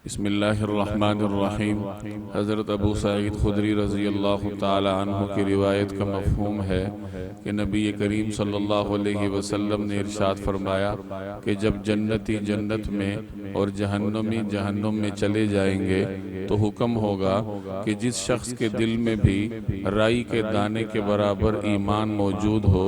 بسم اللہ الرحمن الرحیم۔ حضرت ابو سعید خدری رضی اللہ تعالی عنہ کی روایت کا مفہوم ہے کہ نبی کریم صلی اللہ علیہ وسلم نے ارشاد فرمایا کہ جب جنتی جنت میں اور جہنمی جہنم میں چلے جائیں گے تو حکم ہوگا کہ جس شخص کے دل میں بھی رائی کے دانے کے برابر ایمان موجود ہو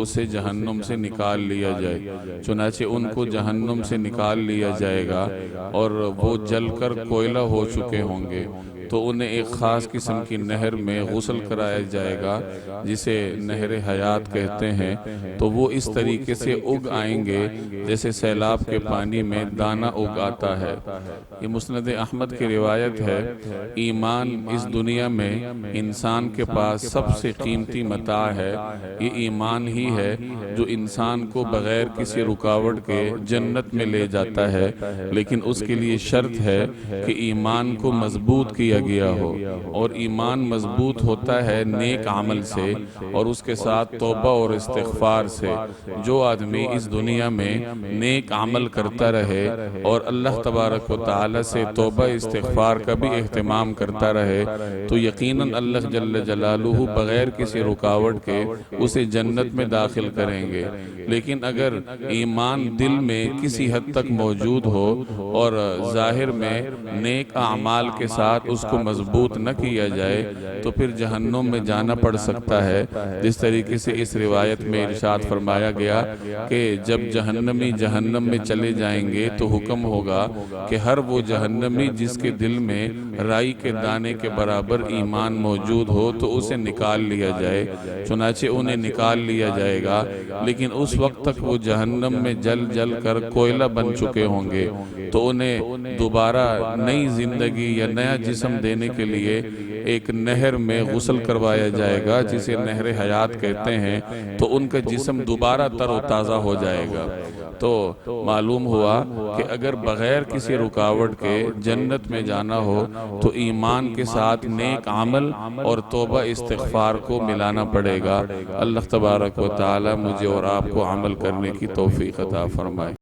اسے جہنم سے نکال لیا جائے۔ چنانچہ ان کو جہنم سے نکال لیا جائے گا اور وہ جل کر کوئلہ ہو چکے ہوں گے، تو انہیں ایک خاص قسم کی نہر میں غسل کرایا جائے گا جسے نہر حیات کہتے ہیں، تو وہ اس طریقے سے اگ آئیں گے جیسے سیلاب کے پانی میں دانہ اگ آتا ہے۔ یہ مسند احمد کی روایت ہے۔ ایمان اس دنیا میں انسان کے پاس سب سے قیمتی متاع ہے۔ یہ ایمان ہی ہے جو انسان کو بغیر کسی رکاوٹ کے جنت میں لے جاتا ہے، لیکن اس کے لیے شرط ہے کہ ایمان کو مضبوط کیا گیا ہو، اور ایمان مضبوط ہوتا ہے نیک عمل سے اور اس کے ساتھ توبہ اور استغفار سے۔ جو آدمی اس دنیا میں نیک عمل کرتا رہے اور اللہ تبارک و تعالی سے توبہ استغفار کا بھی اہتمام کرتا رہے تو یقیناً اللہ جل جلالہ بغیر کسی رکاوٹ کے اسے جنت میں داخل کریں گے۔ لیکن اگر ایمان دل میں کسی حد تک موجود ہو اور ظاہر میں نیک اعمال کے ساتھ اس کو مضبوط نہ کیا جائے تو پھر جہنم میں جانا پڑ سکتا ہے، جس طریقے سے اس روایت میں ارشاد فرمایا گیا کہ جب جہنمی جہنم میں چلے جائیں گے تو حکم ہوگا کہ ہر وہ جہنمی جس کے دل میں رائی کے دانے کے برابر ایمان موجود ہو تو اسے نکال لیا جائے۔ چنانچہ انہیں نکال لیا جائے گا، لیکن اس وقت تک وہ جہنم میں جل جل کر کوئلہ بن چکے ہوں گے، تو انہیں دوبارہ نئی زندگی یا نیا جسم دینے کے لیے ایک نہر میں غسل کروایا جائے گا جسے نہر حیات کہتے ہیں، تو ان کا جسم دوبارہ تر و تازہ ہو جائے گا۔ تو معلوم ہوا کہ اگر بغیر کسی رکاوٹ کے جنت میں جانا ہو تو ایمان کے ساتھ نیک عمل اور توبہ استغفار کو ملانا پڑے گا۔ اللہ تبارک و تعالی مجھے اور آپ کو عمل کرنے کی توفیق عطا فرمائے۔